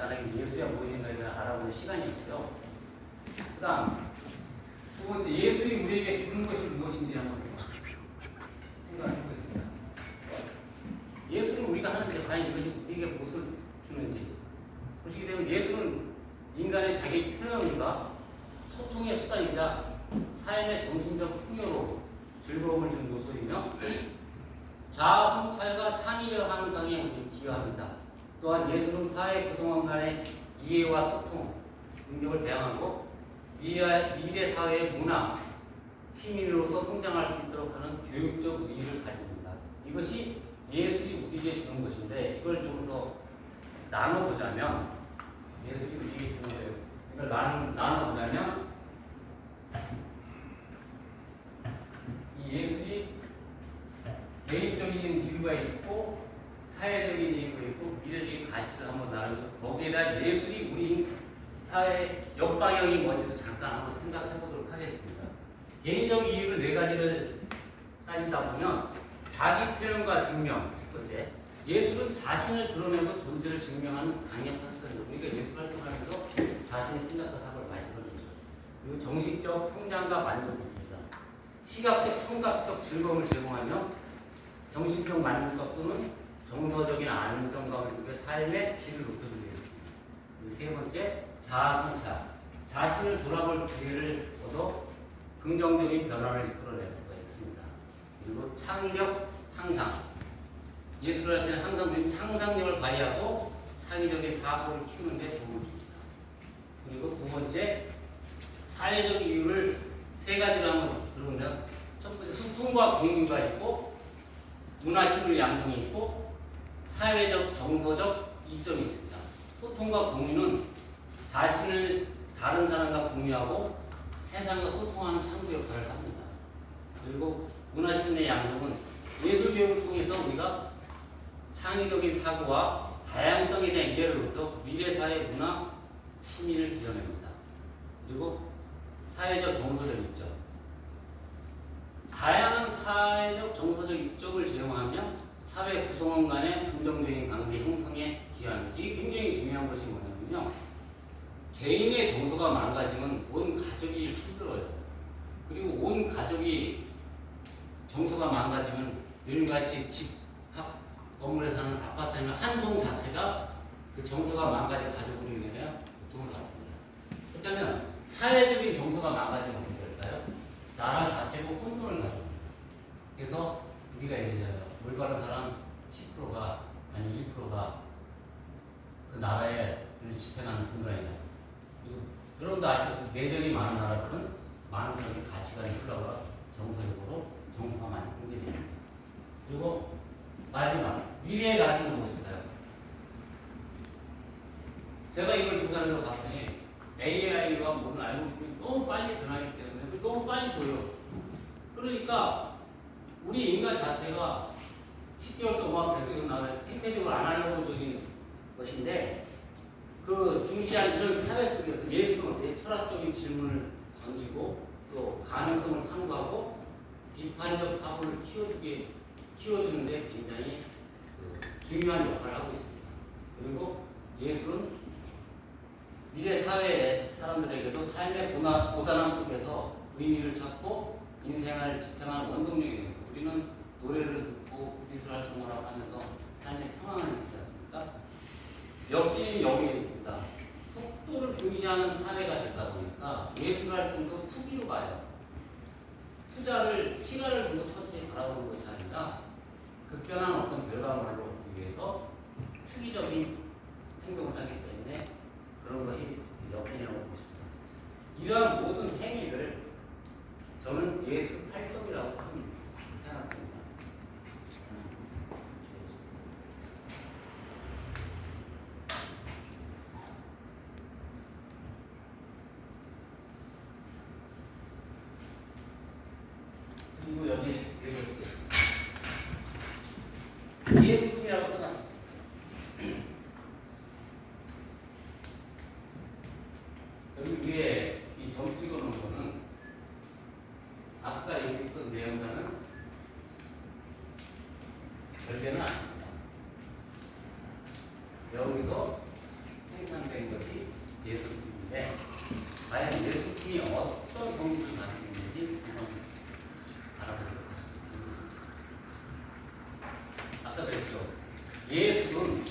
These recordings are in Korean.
간단하게 예수야 무엇인가에 대해 알아보는 시간이었고요. 그 다음 두 번째, 예수이 우리에게 주는 것이 무엇인지 한번 생각해 보겠습니다. 예수는 우리가 하는데 과연 이것이 우리에게 무엇을 주는지 보시게 되면, 예수는 인간의 자기 표현과 소통의 수단이자 삶의 정신적 풍요로 즐거움을 준 요소이며 자아 성찰과 창의력 향상에 기여합니다. 또한 예수는 사회 구성원 간의 이해와 소통, 능력을 배양하고 미래 사회의 문화, 시민으로서 성장할 수 있도록 하는 교육적 의의를 가집니다. 이것이 예술이 우리에게 주는 것인데, 이걸 좀 더 나눠보자면, 예술이 우리에게 주는 거예요. 이걸 나눠보자면, 이 예술이 개인적인 이유가 있고 사회적인 이유가 있고 미래적인 가치를 한번 나누고, 거기에다 예술이 우리 사회 역방향이 뭔지도 잠깐 한번 생각해 보도록 하겠습니다. 개인적 이유를 네 가지를 따지다 보면, 자기 표현과 증명, 첫 번째, 예술은 자신을 드러내고 존재를 증명하는 강력한 수단이죠. 우리가 예술 활동하면서 자신의 생각과 사고를 많이 드러내죠. 그리고 정신적 성장과 만족이 있습니다. 시각적, 청각적 즐거움을 제공하며 정신적 만족감 또는 정서적인 안정감을 주며 삶의 질을 높여주게 되겠습니다. 그리고 세 번째, 자아성찰. 자신을 돌아볼 기회를 얻어 긍정적인 변화를 이끌어낼 수가 있습니다. 그리고 창의력 향상. 예술을 할 때는 항상 우리 상상력을 발휘하고 창의적인 사고를 키우는 데 도움을 줍니다. 그리고 두 번째, 사회적 이유를 세 가지로 한번 들어보면, 첫 번째, 소통과 공유가 있고 문화심을 양성이 있고 사회적 정서적 이점이 있습니다. 소통과 공유는 자신을 다른 사람과 공유하고 세상과 소통하는 창구 역할을 합니다. 그리고 문화심의 양성은 예술 교육을 통해서 우리가 창의적인 사고와 다양성에 대한 이해를 높여 미래 사회 문화 시민을 기여냅니다. 그리고 사회적 정서적 이점. 다양한 사회적 정서적 이점을 제공하며 사회 구성원 간의 긍정적인 관계 형성에 기여합니다. 이게 굉장히 중요한 것이 뭐냐면요, 개인의 정서가 망가지면 온 가족이 힘들어요. 그리고 온 가족이 정서가 망가지면, 요즘같이 집 건물에 사는 아파트면 한 동 자체가 그 정서가 망가진 가족으로 인해 고통을 받습니다. 그렇다면 사회적인 정서가 망가지면 어떻게 될까요? 나라 자체가 혼돈을 가져옵니다. 그래서 우리가 얘기하잖아요. 올바른 사람 10%가 아니 1%가 그 나라에 집행하는 분간이잖아요. 여러분도 아시다시피 내적이 많은 나라들은 많은 사람들이 가치관이 흘러가 정서적으로 정서가 많이 흔들립니다. 그리고 마지막, 미래의 가치는 무엇일까요? 제가 이걸 조사해서 봤더니 AI와 모든 알고리즘이 너무 빨리 변하기 때문에 너무 빨리 줘요. 그러니까 우리 인간 자체가 10개월 동안 뱃속에서 나와서 생태적으로 아날로그적인 것인데, 그 중시한 이런 사회 속에서 예술은 어때? 철학적인 질문을 던지고 또 가능성을 탐구하고 비판적 사고를 키워주는데 굉장히 중요한 역할을 하고 있습니다. 그리고 예술은 미래 사회의 사람들에게도 삶의 고단함 속에서 의미를 찾고 인생을 지탱하는 원동력이 됩니다. 우리는 노래를 듣고 미술 활동을 하면서 삶의 평안을 느끼지 않습니까? 엮이는 영역이 있습니다. 속도를 중시하는 사회가 되다 보니까 예술 활동도 투기로 가요. 투자를, 시간을 좀 더 천천히 바라보는 것이 아니라 급변한 어떤 결과물을 얻기 위해서 투기적인 행동을 하기 때문에 그런 것이 역행이라고 보고 싶습니다. 이러한 모든 행위를 저는 예술 활동이라고 생각합니다. 그리고 여기 예술품이라고 써놨습니다. 여기 위에 이 점 찍어 놓은 거는 아까 얘기했던 내용과는 별개는 아닙니다. 여기서 생산 된 것이 예술품인데 과연 예술품이 어떤 성질을 가지고 있는지 한번 알아보도록 하겠습니다. 아까 그랬죠. 예술은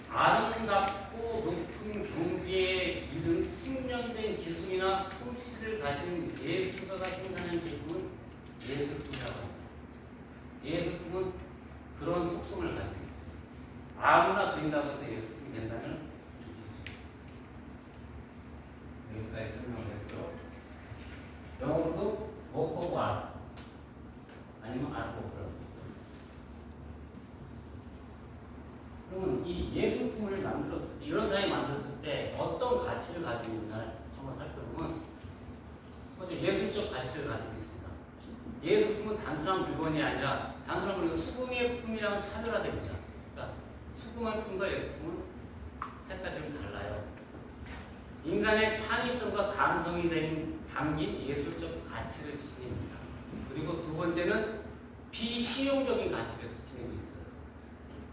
아름답고 높은 경지에 이른 숙련된 기술이나 솜씨를 가진 예술가가 생산한 제품은 예술품이라고 합니다. 예술품은 그런 속성을 가지고 있어요. 아무나 그린다고 해서 예술품이 된다면 여기까지 설명을 했고요. 영어로도 work of art 아니면 art of art. 그러면 이 예술품을 만들었을 때, 이런 사람이 만들었을 때 어떤 가치를 가지고 있나 한번 살펴보면 먼저 예술적 가치를 가지고 있습니다. 예술품은 단순한 물건이 아니라 단순한 물건, 수공예 품이랑은 차별화됩니다. 그러니까 수공예 품과 예술품은 색깔이 좀 달라요. 인간의 창의성과 감성이 담긴 예술적 가치를 지닙니다. 그리고 두 번째는 비실용적인 가치를 지니고 있어요.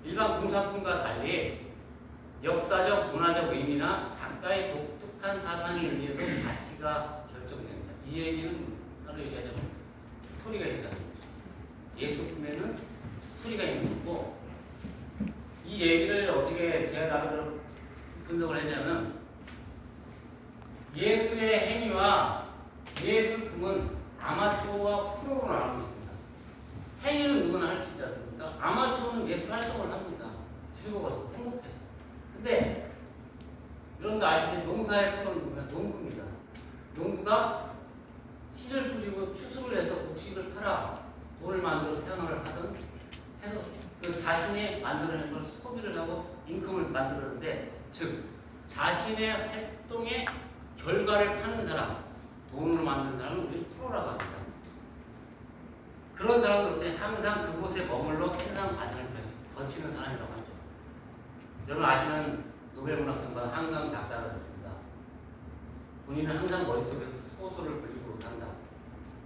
일반 공산품과 달리 역사적, 문화적 의미나 작가의 독특한 사상에 의해서 가치가 결정됩니다. 이 얘기는 바로 얘기하자면 스토리가 있다는 거죠. 예술품에는 스토리가 있는 거고, 이 얘기를 어떻게 제가 나름대로 분석을 했냐면 예술의 행위와 예술품은 아마추어와 프로로 나누고 있습니다. 행위는 누구나 할 수 있지 않습니까? 아마추어는 예술 활동을 합니다. 즐거워서, 행복해서. 근데 여러분도 아시는 농사의 프로는 누구냐? 농부입니다. 농부가 씨를 뿌리고 추수를 해서 곡식을 팔아 돈을 만들어 생활을 하든 해서 그 자신이 만들어낸 걸 소비를 하고 인컴을 만들었는데, 즉 자신의 활동의 결과를 파는 사람, 돈을 만드는 사람은 우리 프로라고 합니다. 그런 사람들은 항상 그곳에 머물러 생산 과정을 거치는 사람이라고 하죠. 여러분 아시는 노벨문학상과 한강 작가가 있습니다. 본인은 항상 머릿속에서 소설을 불리고 산다.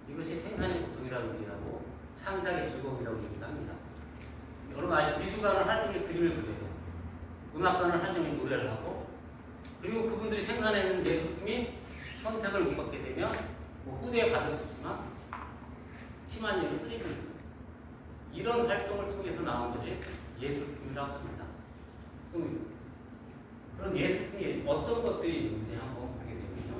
이것이 생산의 고통이라고 얘기하고 창작의 즐거움이라고 얘기합니다. 여러분 아시는 미술가는 하루 종일 그림을 그려요. 음악가는 하루 종일 노래를 하고, 그리고 그분들이 생산해낸 예술품이 선택을 못 받게 되면 뭐 후대에 받을 수 있지만 심한 얘기 쓰레기입니다. 이런 활동을 통해서 나온 것이 예술품이라고 합니다. 그럼 예술품이 어떤 것들이 있는지 한번 보게 되면요.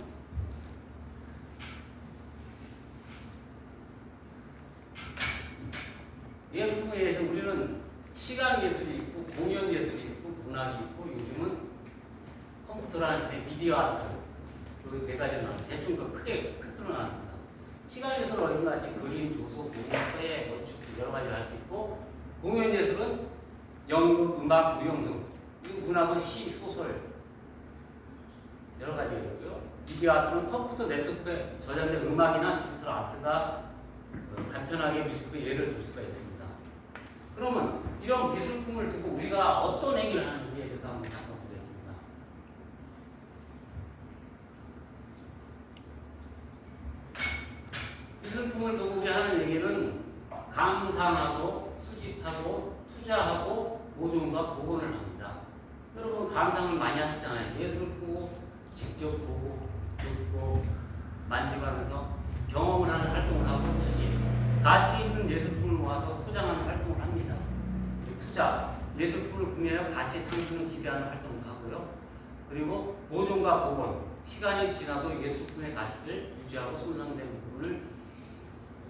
예술품에 대해서 우리는 시각 예술이 있고 공연 예술이 있고 문학이 있고 요즘은 컴퓨터라는 시대에 미디어 아트, 그 네 가지가 나와요. 대충 크게 틀어 나왔습니다. 시각 예술은 어딘가지 그림, 조소, 공연, 쇠, 건축 여러 가지를 할 수 있고, 공연 예술은 연극, 음악, 무용 등, 그리고 문학은 시, 소설 여러 가지가 있고요. 미디어 아트는 컴퓨터 네트워크에 저장된 음악이나 디지털 아트가 간편하게 미술품의 예를 들 수가 있습니다. 그러면 이런 미술품을 두고 우리가 어떤 행위를 하는지에 대해서 한번 살펴보겠습니다. 미술품을 두고 우리 하는 얘기는 감상하고 수집하고 투자하고 보존과 복원을 합니다. 여러분 감상을 많이 하시잖아요. 예술을 보고 직접 보고 듣고 만져가면서 경험을 하는 활동을 하고, 수집, 가치 있는 예술품을 모아서 소장하는 활동을 합니다. 투자, 예술품을 구매하여 가치 상승을 기대하는 활동도 하고요. 그리고 보존과 복원, 시간이 지나도 예술품의 가치를 유지하고 손상된 부분을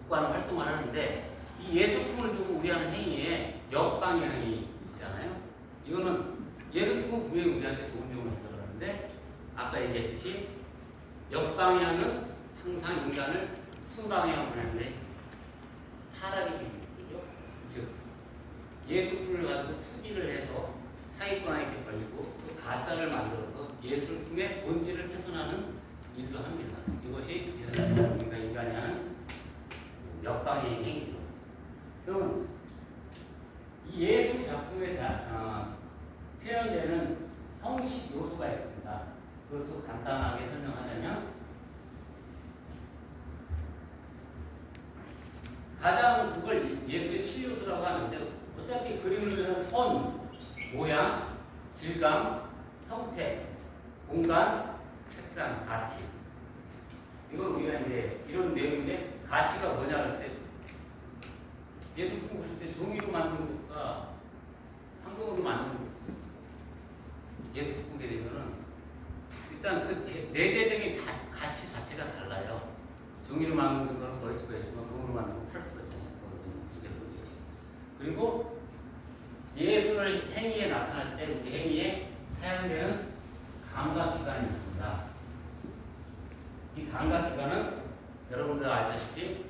복구하는 활동을 하는데, 이 예술품을 두고 우리 하는 행위에 역방향이 있잖아요. 이거는 예술품은 분명히 우리한테 좋은 점을 준다고 하는데, 아까 얘기했듯이 역방향은 항상 인간을 순방향으로 하는데 타락이 되죠. 즉 예술품을 가지고 투기를 해서 사기꾼에게 걸리고 또 가짜를 만들어서 예술품의 본질을 훼손하는 일도 합니다. 이것이 예술품과 인간이 하는 역방향의 행위죠. 그럼 이 예술 작품에 대한 표현되는 형식 요소가 있습니다. 그것도 간단하게 설명하자면, 가장 그걸 예술의 실요소라고 하는데, 어차피 그림을 그리는 선, 모양, 질감, 형태, 공간, 색상, 가치. 이건 우리가 이제 이런 내용인데 가치가 뭐냐 할 때 예술품 보실 때 종이로 만든 것과 황금으로 만든 것 예술품에 되면은 일단 그 내재적인 가치 자체가 달라요. 종이로 만든 건 버릴 수가 있지만 금으로 만든 건 팔 수가 있잖아요. 그리고 예술 행위에 나타날 때 우리 행위에 사용되는 감각기관이 있습니다. 이 감각기관은 여러분들 아시다시피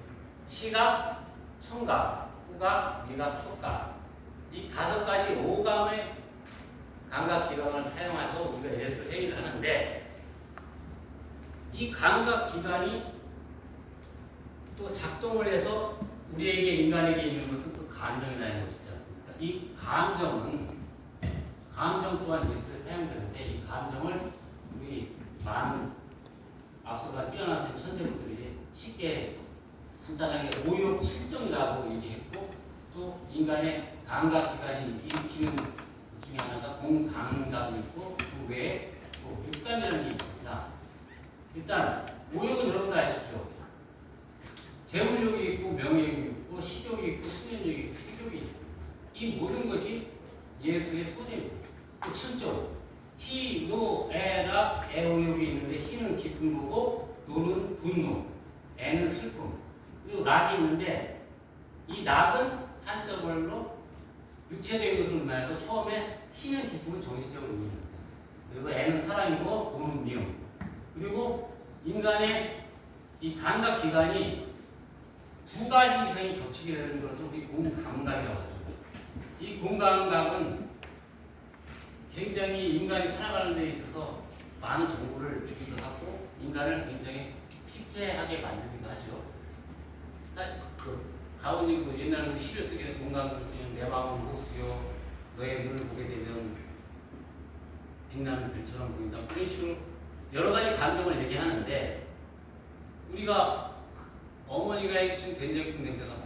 시각, 청각, 후각, 미각, 촉각 이 5가지 오감의 감각기관을 사용해서 우리가 예술 행위를 하는데 이 감각기관이 또 작동을 해서 우리에게 인간에게 있는 것은 또 감정이라는 것이지 않습니까? 이 감정 또한 예술에 사용되는데 이 감정을 우리 많은 앞서가 뛰어난 천재분들이 쉽게 간단하게 오욕 칠정이라고 얘기했고 또 인간의 감각기관이 일으키는 것 중에 하나가 공감각이 있고 그 외에 또 육감이라는 게 있습니다. 일단 오욕은 여러분들 아시죠? 재물욕이 있고 명예욕이 있고 식욕이 있고 수면욕이 있고 색욕이 있습니다. 이 모든 것이 예술의 소재입니다. 또 7조 희, 노, 에, 락, 애오욕이 있는데 희는 깊은 거고 노는 분노, 애는 슬픔 그리고 락이 있는데 이 락은 한자말로 육체적인 것을 말고 처음에 희는 기쁨은 정신적으로 의미합니다. 그리고 애는 사랑이고 노는 미움 그리고 인간의 이 감각기관이 2가지 이상이 겹치게 되는 것을 우리 공감각이라고 하죠. 이 공감각은 굉장히 인간이 살아가는 데 있어서 많은 정보를 주기도 하고 인간을 굉장히 피폐하게 만들기도 하죠. 가훈이 옛날 시를 쓰게 된 공감을 쓰는 내 마음은 호수요 너의 눈을 보게 되면 빛나는 별처럼 보인다. 그런 식으로 여러 가지 감정을 얘기하는데 우리가 어머니가 해주신 된장국 냄새가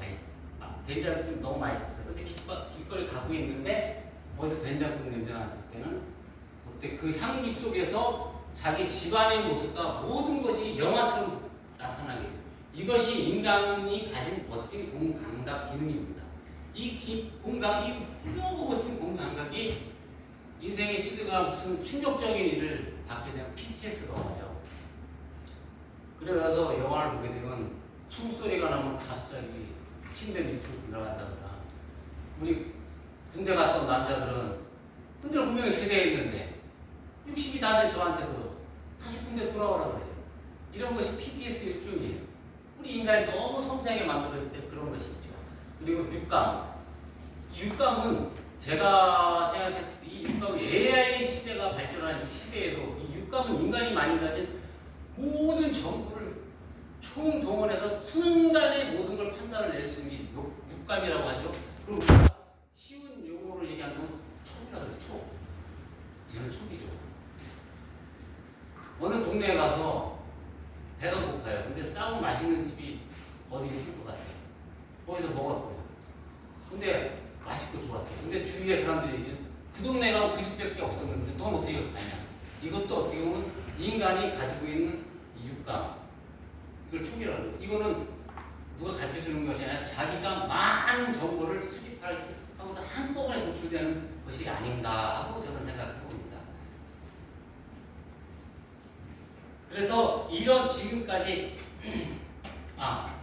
된장국 너무 맛있었어요. 근데 길거리 가고 있는데 거기서 된장국 냄새가 났을 때는 그때 그 향기 속에서 자기 집안의 모습과 모든 것이 영화처럼 나타나게 돼요. 이것이 인간이 가진 멋진 공감각 기능입니다. 이 훌륭하고 멋진 공감각이 인생에 치드가 무슨 충격적인 일을 받게 되면 PTS가 와요. 그래서 영화를 보게 되면 총소리가 나면 갑자기 침대 밑으로 들어간다거나 우리 군대 갔다 온 남자들은 군대를 분명히 세대했는데 60이 다 된 저한테도 다시 군대 돌아오라고 그래요. 이런 것이 PTSD 일종이에요. 우리 인간이 너무 섬세하게 만들어질 때 그런 것이 있죠. 그리고 육감. 육감은 제가 생각했을 때 이 육감은 AI 시대가 발전한 이 시대에도 이 육감은 인간이 많이 가진 모든 정보를 총동원해서 순간에 모든 걸 판단을 낼 수 있는 육감이라고 하죠. 그럼 우리가 쉬운 용어로 얘기하면 촉이라고 해요. 촉. 쟤는 촉이죠. 어느 동네에 가서 배가 고파요. 근데 싸고 맛있는 집이 어디 있을 것 같아요. 거기서 먹었어요. 근데 맛있고 좋았어요. 근데 주위에 사람들이 얘기는 그 동네가 그 집밖에 없었는데 넌 어떻게 가냐. 이것도 어떻게 보면 인간이 가지고 있는 육감. 이걸 촉이라고 해요. 이거는 누가 가르쳐주는 것이 아니라 자기가 많은 정보를 수집하고서 한꺼번에 도출되는 것이 아닌가 하고 저는 생각해 봅니다. 그래서 이런 지금까지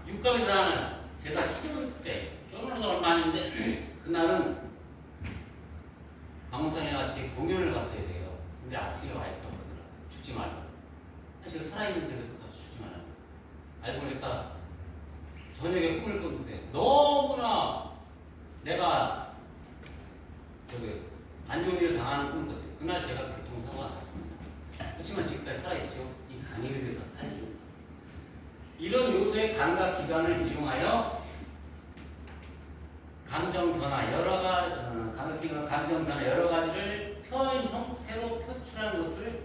육감의 사랑을 제가 신혼 때 결혼해서 얼마 안 했는데 그날은 방송에 같이 공연을 갔어야 돼요. 근데 아침에 와이프가 그러더라고요. 죽지 말고. 사실 살아있는데 왜 또 죽지 말라고. 알고 보니까 저녁에 꿈을 꿨는데 너무나 내가 안 좋은 일을 당하는 꿈을 꿨어요. 그날 제가 교통사고가 났습니다. 그렇지만 지금까지 살아있죠. 이 강의를 위해서 살죠. 이런 요소의 감각 기관을 이용하여 감정 변화 감정 변화 여러 가지를 표현 형태로 표출하는 것을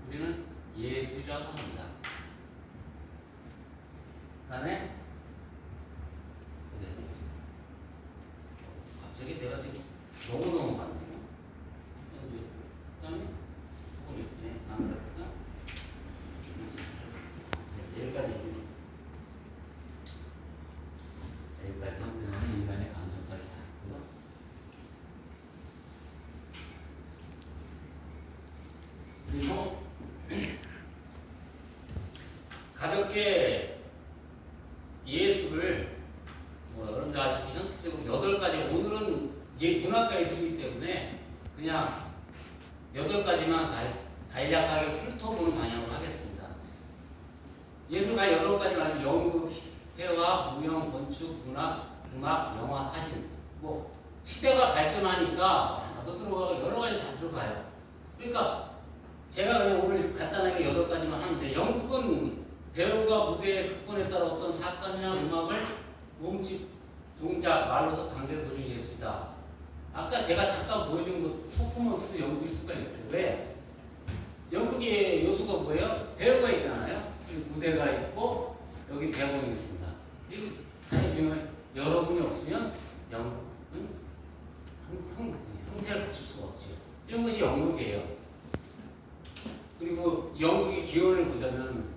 우리는 예술이라고 합니다. 그다음에 갑자기 내가 지금 너무너무 많네요. 그다음에 그리고 가볍게 예술을 여러분들 아시기 형태적으로 8가지, 오늘은 문학과 예술이기 때문에 그냥 8가지만 간략하게 훑어보는 방향으로 하겠습니다. 예술가 8가지는 아니면 연극, 회화, 무용, 건축, 문학, 음악, 영화, 사진. 시대가 발전하니까 나도 들어가고 여러 가지 다 들어가요. 그러니까 제가 그냥 오늘 간단하게 8가지만 하는데, 연극은 배우가 무대의 극본에 따라 어떤 사건이나 음악을 몸짓, 동작, 말로서 강제로 보여주는 예술이다. 아까 제가 잠깐 보여준 것 퍼포먼스도 연극일 수가 있어요. 왜? 연극의 요소가 뭐예요? 배우가 있잖아요. 무대가 있고 여기 대본이 있습니다. 이 사실 중에 여러분이 없으면 연극은 형태를 갖출 수가 없죠. 이런 것이 연극이에요. 그리고 연극의 기원을 보자면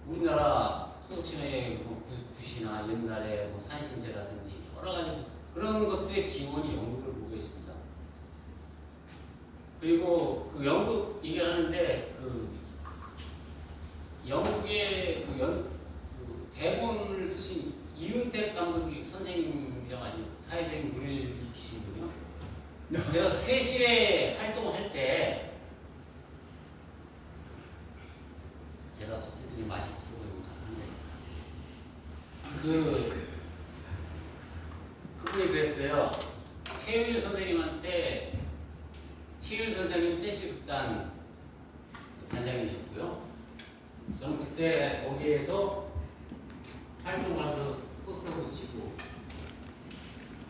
우리나라 토독신의 굿이나 옛날에 산신제라든지 여러 가지 그런 것들의 기원이 연극을 보고 있습니다. 그리고 그 연극 얘기하는데 연극의 그 대본을 쓰신 이윤택 감독이 선생님이랑 아주 사회적인 물을 일으키시는군요. 제가 세실에 활동을 할 때 제가 커피들이 맛이 없어 보이고 한데 그분이 그랬어요. 최율 선생님한테 최율 선생님 세실극단 단장이셨고요. 저는 그때 거기에서 활동을 하면서 포스터 붙이고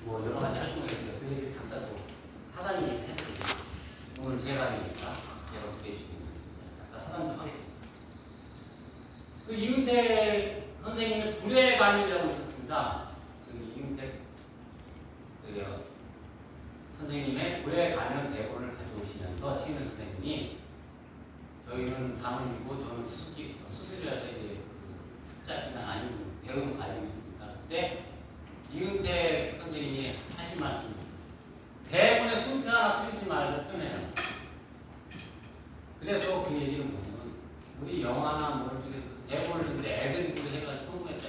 여러 가지 활동을 했어요. 그 얘기를 잠깐 또 사담이 했거든요. 오늘 제가 하니까 제가 어떻게 해주시면 잠깐 사담 좀 하겠습니다. 그 이윤택 선생님의 불의 감이라고 있었습니다. 이윤택 선생님의 불의 가면 대본을 가져오시면서 최윤 선생님이 저희는 담임이고 저는 수술이라 이제 습작이나 아니면 배우는 과정이 있습니다. 그때 이윤택 선생님이 하신 말씀입니다. 대본에 순표 하나 틀리지 말고 표현해요. 그래서 그 얘기는 뭐냐면 우리 영화나 쪽에서 대본을 듣는데 애드립으로 해가지고 성공했다.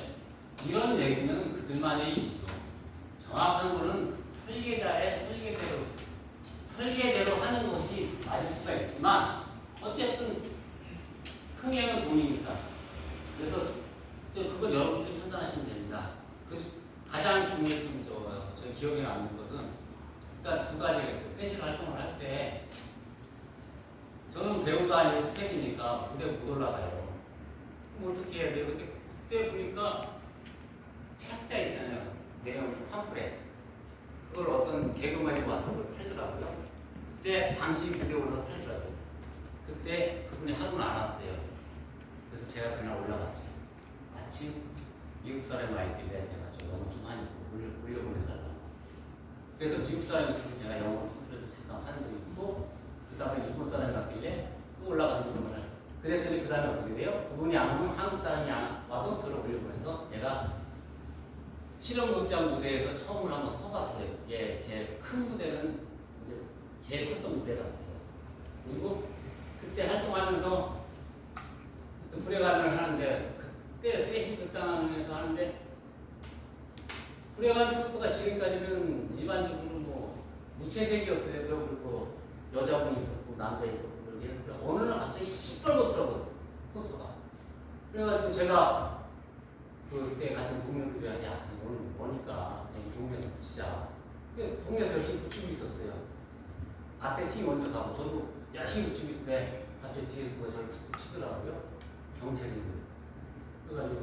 이런 얘기는 그들만의 얘기죠. 정확한 거는 설계자의 설계대로 하는 것이 맞을 수가 있지만 어쨌든 흥행은 돈이니까. 그래서 그걸 여러분들이 판단하시면 됩니다. 가장 중요한 저 기억에 남는 것은 일단 2가지가 있어요. 세실 활동을 할 때 저는 배우가 아니고 스텝이니까 무대 못 올라가요. 그럼 어떻게 해야 돼요? 근데 그때 보니까 책자 있잖아요. 내용 팜프렛. 그걸 어떤 개그맨이 와서 그걸 팔더라고요. 그때 잠시 무대 올라서 팔더라고요. 그때 그분이 하루는 안 왔어요. 그래서 제가 그날 올라갔죠. 마침 미국 사람이 와 있길래 제가 저 영어 좀 하니까 올려보내달라고. 그래서 미국 사람이 있어서 제가 영어를 그래서 잠깐 한 적이 있고, 그 다음에 일본 사람이 왔길래 또 올라가서 그러면 그랬더니 그 다음에 어떻게 돼요? 그분이 안 오면 한국 사람이 와도 저를 올려보내서 제가 실험극장 무대에서 처음으로 한번 서봤어요. 그게 제 큰 무대는 제일 컸던 무대 같아요. 그리고 그때 활동하면서 불의 감을 하는데 그때 세신 극단에서 하는데 불의 감 속도가 지금까지는 일반적으로 무채색이었어요. 그리고 여자분이 있었고 남자 있었고 그렇게 했는데 어느 날 갑자기 시뻘겋더라고요. 포스가. 그래가지고 제가 그때 같은 동료들이 야 오늘 뭐니까 이 동네에서 붙이자. 동네에서 열심히 붙이고 있었어요. 앞에 팀 먼저 가고 저도 열심히 붙이고 있는데 갑자기 뒤에서 누가 저를 툭툭 치더라고요. 경찰인들. 그래가지고